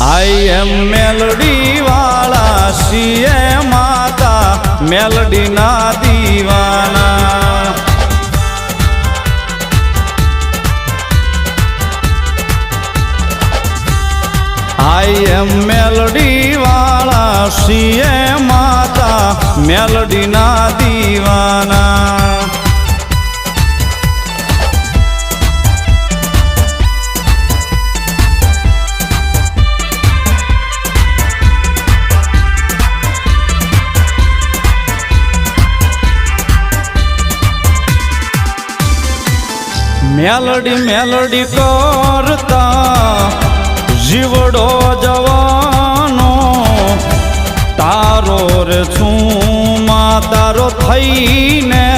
આઈ એમ મેલડી વાળા છીએ માતા મેલડી ના દીવાના આઈ એમ મેલડી વાળા છીએ માતા મેલડી ના દીવાના મેલડી મેલડી કરતા જીવડો જવાનો તારો રે છું માં તારો થઈને